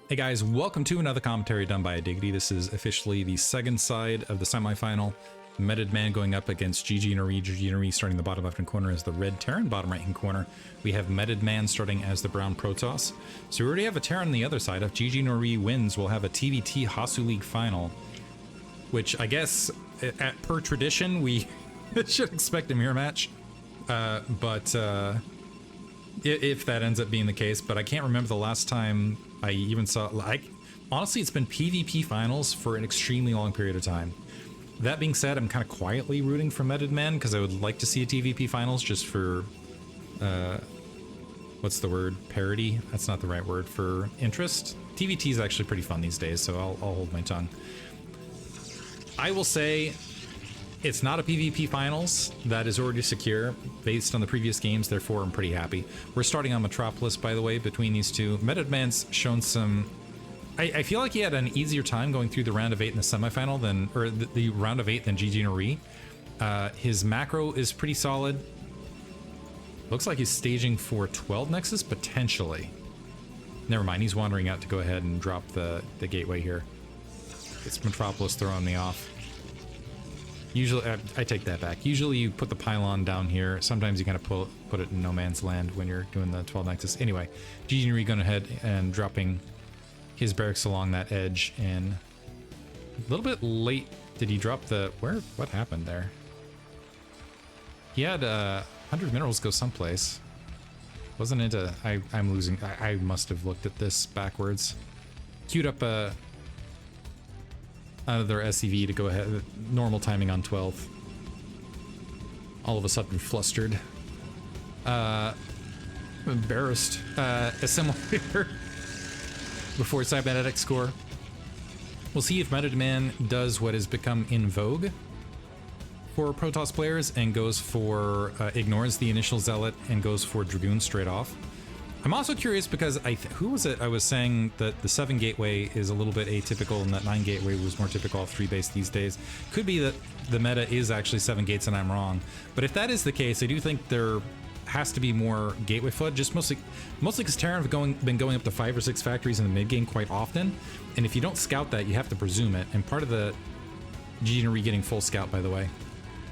Hey guys, welcome to another commentary done by Diggity. This is officially the second side of the semifinal. Metodman going up against Ggnore. Ggnore starting the bottom left-hand corner as the red Terran, bottom right-hand corner. We have Metodman starting as the brown Protoss. So we already have a Terran on the other side. If Ggnore wins, we'll have a TVT Hasuleauge final, which I guess, per tradition, we should expect a mirror match. If that ends up being the case, but I can't remember the last time I even saw, honestly, it's been PvP finals for an extremely long period of time. That being said, I'm kind of quietly rooting for Metodman because I would like to see a TvP finals just for, what's the word? Parity? That's not the right word for interest. TvT is actually pretty fun these days, so I'll hold my tongue. I will say it's not a PvP finals. That is already secure based on the previous games, therefore I'm pretty happy. We're starting on Metropolis, by the way, between these two. Metodman's shown some... I feel like he had an easier time going through the round of 8 in the semifinal than... or the round of 8 than Ggnore. His macro is pretty solid. Looks like he's staging for 12 Nexus, potentially. Never mind, he's wandering out to go ahead and drop the gateway here. It's Metropolis throwing me off. Usually, I take that back. Usually you put the pylon down here. Sometimes you kind of put it in no man's land when you're doing the 12 Nexus. Anyway, Ggnore going ahead and dropping his barracks along that edge, and a little bit late did he drop the... what happened there? He had 100 minerals go someplace. Wasn't it a... I'm losing... I must have looked at this backwards. Queued up out of their SCV to go ahead, normal timing on 12. All of a sudden flustered. Embarrassed. Assimilator before cybernetic score. We'll see if Metodman does what has become in vogue for Protoss players and goes for, ignores the initial Zealot and goes for Dragoon straight off. I'm also curious because who was it I was saying that the 7 gateway is a little bit atypical and that 9 gateway was more typical of 3 base these days. Could be that the meta is actually 7 gates and I'm wrong. But if that is the case, I do think there has to be more gateway flood, just mostly because Terran have been going up to 5 or 6 factories in the mid game quite often. And if you don't scout that, you have to presume it. And part of the Ggnore getting full scout, by the way,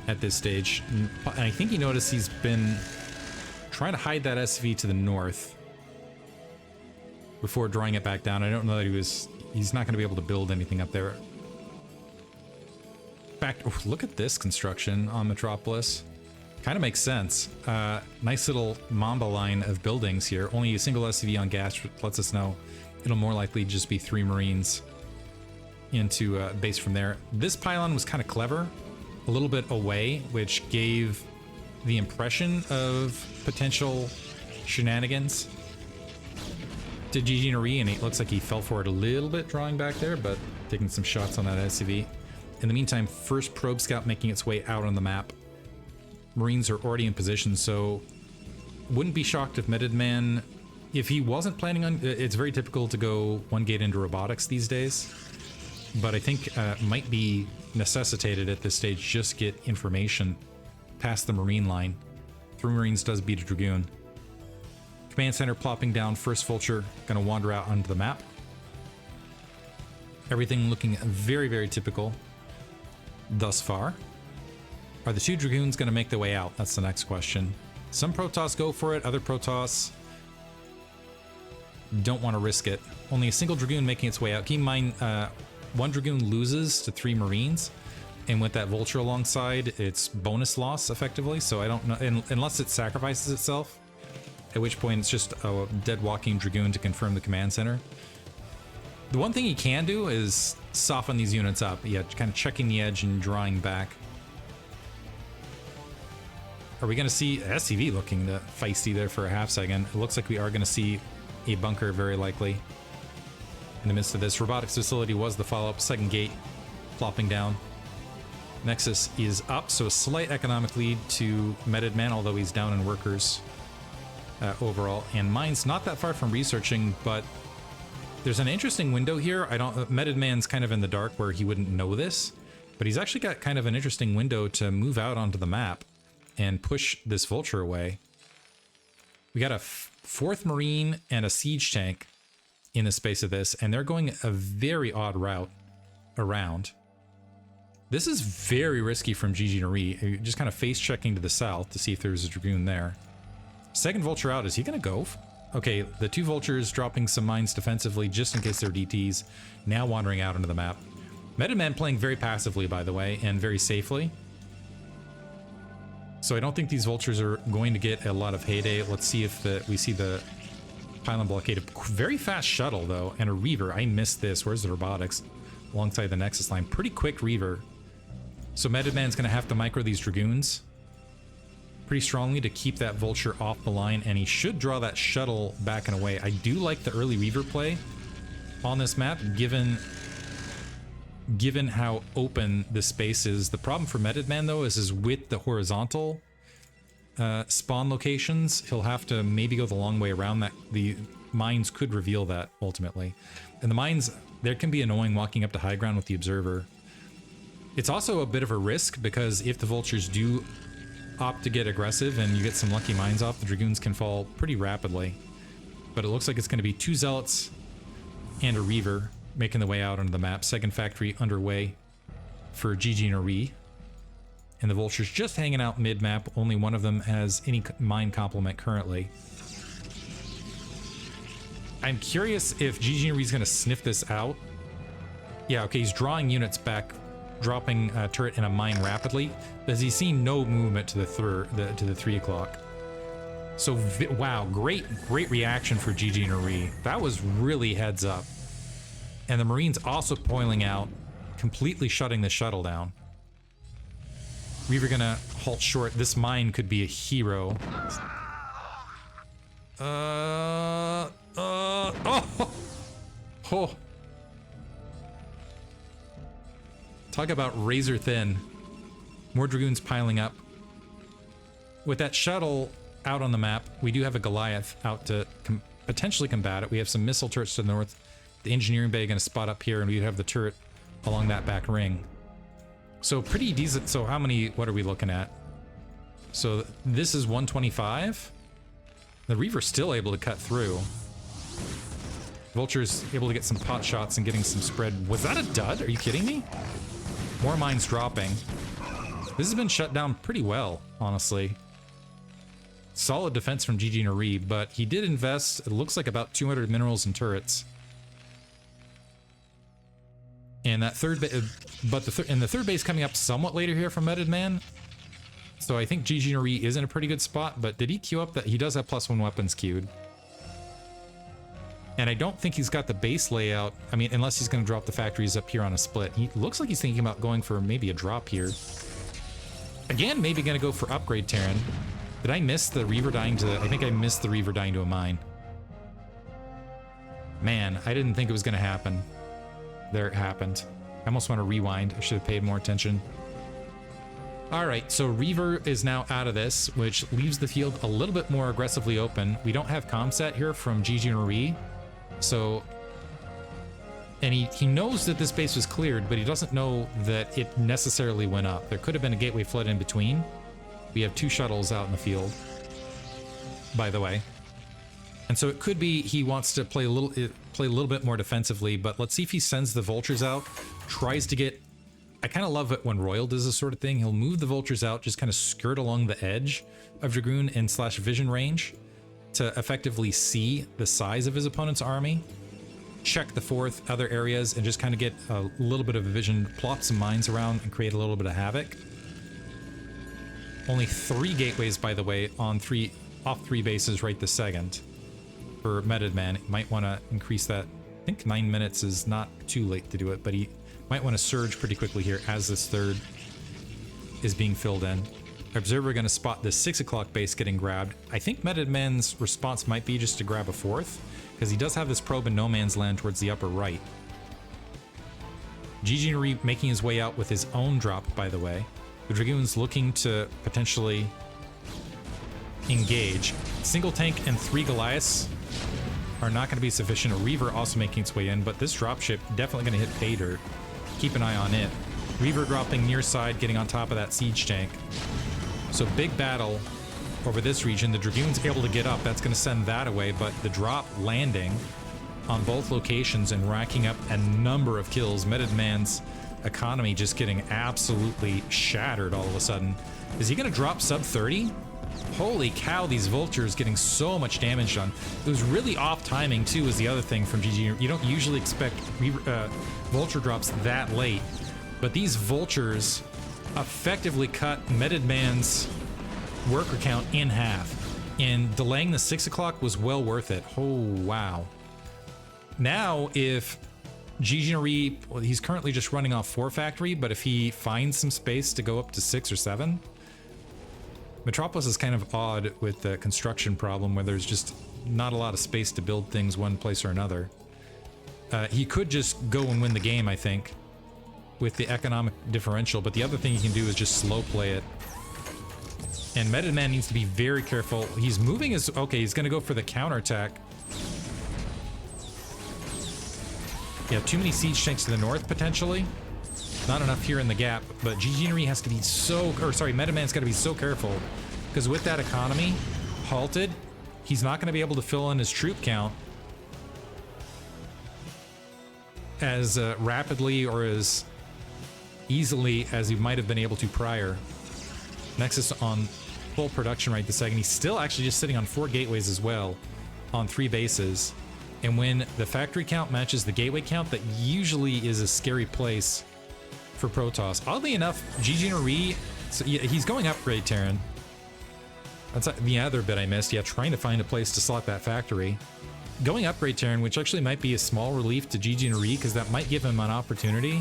at this stage. And I think you notice he's been trying to hide that SV to the north before drawing it back down. I don't know that he's not going to be able to build anything up there. Look at this construction on Metropolis. Kind of makes sense. Nice little Mamba line of buildings here. Only a single SCV on gas lets us know it'll more likely just be 3 Marines into base from there. This pylon was kind of clever, a little bit away, which gave the impression of potential shenanigans to Ggnore, and it looks like he fell for it a little bit drawing back there, but taking some shots on that SCV. In the meantime, first probe scout making its way out on the map. Marines are already in position, so wouldn't be shocked if Metodman, if he wasn't planning on... It's very typical to go 1 gate into robotics these days, but I think might be necessitated at this stage, just get information past the Marine line. 3 Marines does beat a Dragoon. Command center plopping down, first vulture gonna wander out onto the map. Everything looking very, very typical thus far. Are the 2 Dragoons gonna make their way out? That's the next question. Some Protoss go for it, other Protoss don't want to risk it. Only a single Dragoon making its way out. Keep in mind, 1 Dragoon loses to 3 Marines, and with that vulture alongside, it's bonus loss effectively, so I don't know, unless it sacrifices itself, at which point it's just a dead walking Dragoon to confirm the command center. The one thing you can do is soften these units up. Yeah, kind of checking the edge and drawing back. Are we going to see SCV looking feisty there for a half second? It looks like we are going to see a bunker very likely in the midst of this. Robotics facility was the follow-up. 2nd gate plopping down. Nexus is up, so a slight economic lead to Metodman, although he's down in workers. Overall, and mine's not that far from researching, but there's an interesting window here. Metodman's kind of in the dark where he wouldn't know this, but he's actually got kind of an interesting window to move out onto the map and push this vulture away. We got a 4th Marine and a siege tank in the space of this, and they're going a very odd route around. This is very risky from Ggnore, just kind of face checking to the south to see if there's a Dragoon there. Second Vulture out, is he going to go? Okay, the 2 Vultures dropping some mines defensively just in case they're DTs, now wandering out into the map. Metodman playing very passively, by the way, and very safely. So I don't think these Vultures are going to get a lot of heyday. Let's see if we see the pylon blockade. A very fast shuttle, though, and a Reaver. I missed this. Where's the robotics? Alongside the Nexus line. Pretty quick Reaver. So Metodman's going to have to micro these Dragoons pretty strongly to keep that Vulture off the line, and he should draw that shuttle back and away. I do like the early Reaver play on this map, given how open the space is. The problem for Metodman, though, is with the horizontal spawn locations, he'll have to maybe go the long way around that. The mines could reveal that, ultimately. And the mines, there can be annoying walking up to high ground with the Observer. It's also a bit of a risk, because if the Vultures do opt to get aggressive and you get some lucky mines off, the Dragoons can fall pretty rapidly. But it looks like it's going to be 2 Zealots and a Reaver making the way out onto the map. Second factory underway for Ggnore. And the Vultures just hanging out mid-map. Only one of them has any mine complement currently. I'm curious if Ggnore is going to sniff this out. Yeah, okay, he's drawing units back, dropping a turret and a mine rapidly, because he's seen no movement to the 3 o'clock. So, wow, great reaction for Ggnore. That was really heads up. And the Marines also poiling out, completely shutting the shuttle down. Reaver gonna halt short. This mine could be a hero. Oh. Talk about razor thin. More Dragoons piling up. With that shuttle out on the map, we do have a Goliath out to potentially combat it. We have some missile turrets to the north. The engineering bay going to spot up here, and we have the turret along that back ring. So pretty decent. So how many, what are we looking at? So this is 125. The Reaver's still able to cut through. Vulture's able to get some pot shots and getting some spread. Was that a dud? Are you kidding me? More mines dropping. This has been shut down pretty well, honestly. Solid defense from Ggnore, but he did invest, it looks like, about 200 minerals and turrets. And that third base, but the third base coming up somewhat later here from Metodman. So I think Ggnore is in a pretty good spot, but did he queue up that? He does have +1 weapons queued. And I don't think he's got the base layout. I mean, unless he's going to drop the factories up here on a split. He looks like he's thinking about going for maybe a drop here. Again, maybe going to go for upgrade Terran. Did I miss the Reaver dying to... I think I missed the Reaver dying to a mine. Man, I didn't think it was going to happen. There it happened. I almost want to rewind. I should have paid more attention. Alright, so Reaver is now out of this, which leaves the field a little bit more aggressively open. We don't have comsat here from Ggnore. So, and he knows that this base was cleared, but he doesn't know that it necessarily went up. There could have been a gateway flood in between. We have 2 shuttles out in the field, by the way. And so it could be he wants to play a little bit more defensively, but let's see if he sends the Vultures out, tries to get... I kind of love it when Royal does this sort of thing. He'll move the Vultures out, just kind of skirt along the edge of Dragoon and / vision range to effectively see the size of his opponent's army, check the 4th, other areas, and just kind of get a little bit of a vision, plot some mines around, and create a little bit of havoc. Only 3 gateways, by the way, on off 3 bases right this second for Metodman. Might want to increase that. I think 9 minutes is not too late to do it, but he might want to surge pretty quickly here as this 3rd is being filled in. Observer going to spot this 6 o'clock base getting grabbed. I think Metodman's response might be just to grab a 4th, because he does have this probe in no man's land towards the upper right. Ggnore making his way out with his own drop, by the way. The Dragoons looking to potentially engage. Single tank and 3 Goliaths are not going to be sufficient. A Reaver also making its way in, but this dropship definitely going to hit pay dirt. Keep an eye on it. Reaver dropping near side, getting on top of that siege tank. So big battle over this region. The Dragoon's able to get up. That's going to send that away, but the drop landing on both locations and racking up a number of kills. Metodman's economy just getting absolutely shattered all of a sudden. Is he going to drop sub 30? Holy cow, these vultures getting so much damage done. It was really off timing too, is the other thing from GG. You don't usually expect vulture drops that late, but these vultures effectively cut Metodman's worker count in half, and delaying the 6 o'clock was well worth it. Oh wow. Now if Ggnore, well, he's currently just running off 4 factory, but if he finds some space to go up to 6 or 7, Metropolis is kind of odd with the construction problem where there's just not a lot of space to build things one place or another. He could just go and win the game, I think, with the economic differential, but the other thing he can do is just slow play it. And Metodman needs to be very careful. He's moving his... Okay, he's going to go for the counterattack. Yeah, too many siege tanks to the north, potentially. Not enough here in the gap, but Ggnore has to be so... Or, sorry, Metodman's got to be so careful. Because with that economy halted, he's not going to be able to fill in his troop count as rapidly or as easily as he might have been able to prior. Nexus on full production right this second. He's still actually just sitting on 4 gateways as well on 3 bases. And when the factory count matches the gateway count, that usually is a scary place for Protoss. Oddly enough, Ggnore, so yeah, he's going upgrade Terran. That's the other bit I missed. Yeah, trying to find a place to slot that factory. Going upgrade Terran, which actually might be a small relief to Ggnore, because that might give him an opportunity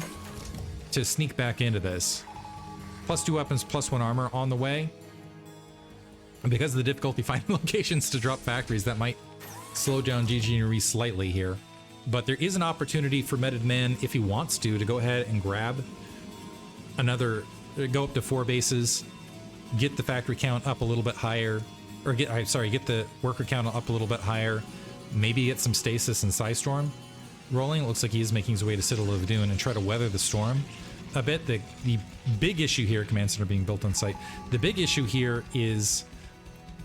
to sneak back into this. +2 weapons, +1 armor on the way. And because of the difficulty finding locations to drop factories, that might slow down Ggnore slightly here. But there is an opportunity for Metodman, if he wants to go ahead and grab another, go up to 4 bases, get the factory count up a little bit higher, or get the worker count up a little bit higher, maybe get some stasis and Psystorm rolling. It looks like he is making his way to Citadel of Dune and try to weather the storm a bit. The big issue here, command center being built on site, the big issue here is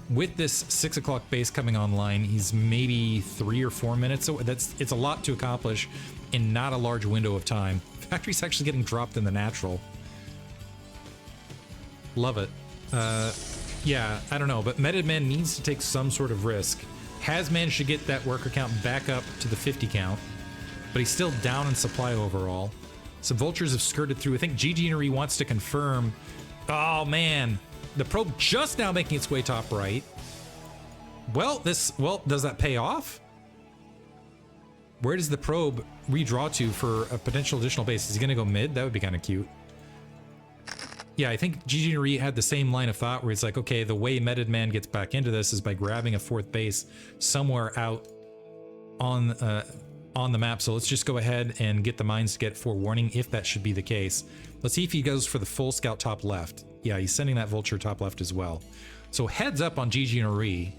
with this 6 o'clock base coming online, he's maybe 3 or 4 minutes away. It's a lot to accomplish in not a large window of time. Factory's actually getting dropped in the natural. Love it. Yeah, I don't know, but Metodman needs to take some sort of risk. Has managed to get that worker count back up to the 50 count, but he's still down in supply overall. Some vultures have skirted through. I think Ggnore wants to confirm. Oh man, the probe just now making its way top right. Well, does that pay off? Where does the probe redraw to for a potential additional base? Is he going to go mid? That would be kind of cute. Yeah, I think Ggnore had the same line of thought where it's like, okay, the way Metodman gets back into this is by grabbing a 4th base somewhere out on the map. So let's just go ahead and get the mines to get forewarning if that should be the case. Let's see if he goes for the full scout top left. Yeah, he's sending that vulture top left as well. So heads up on Ggnore.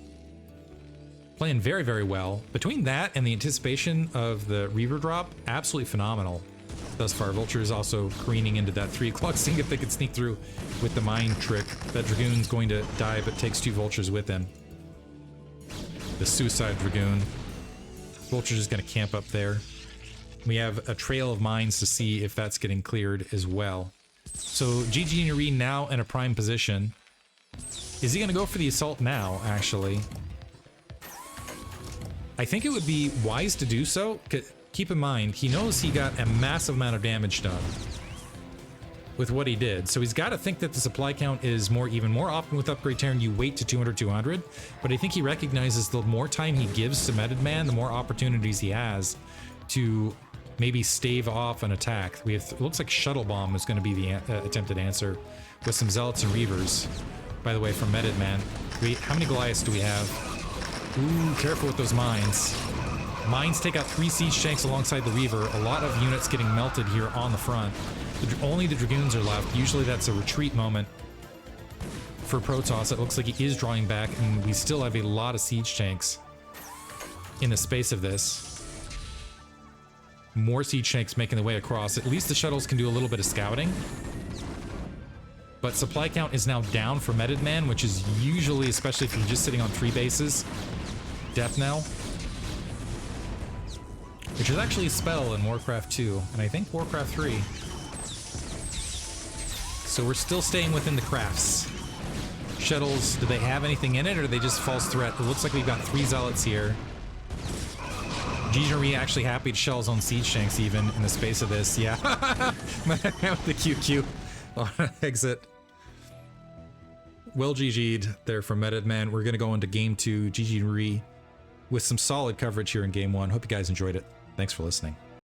Playing very, very well. Between that and the anticipation of the Reaver drop, absolutely phenomenal thus far. Vulture is also careening into that 3 o'clock, seeing if they can sneak through with the mine trick. That Dragoon's going to die, but takes 2 vultures with him. The suicide Dragoon. Vulture's just going to camp up there. We have a trail of mines to see if that's getting cleared as well. So Ggnore now in a prime position. Is he going to go for the assault now, actually? I think it would be wise to do so. Keep in mind, he knows he got a massive amount of damage done with what he did. So he's got to think that the supply count is more even. More often with Upgrade Terran, you wait to 200, but I think he recognizes the more time he gives to Metodman, the more opportunities he has to maybe stave off an attack. We have, it looks like Shuttle Bomb is going to be the attempted answer with some Zealots and Reavers. By the way, from Metodman. How many Goliaths do we have? Ooh, careful with those mines. Mines take out 3 siege tanks alongside the Reaver. A lot of units getting melted here on the front. Only the Dragoons are left. Usually that's a retreat moment for Protoss. It looks like he is drawing back, and we still have a lot of siege tanks in the space of this. More siege tanks making their way across. At least the shuttles can do a little bit of scouting. But supply count is now down for Metodman, which is usually, especially if you're just sitting on 3 bases, death knell. which is actually a spell in Warcraft 2, and I think Warcraft 3. So we're still staying within the crafts. Shuttles, do they have anything in it, or are they just false threat? It looks like we've got 3 zealots here. Ggnore actually happy to shell his own siege tanks even in the space of this. Yeah. With the QQ on exit. Well GG'd there from Metodman. We're going to go into game 2, Ggnore, with some solid coverage here in game 1. Hope you guys enjoyed it. Thanks for listening.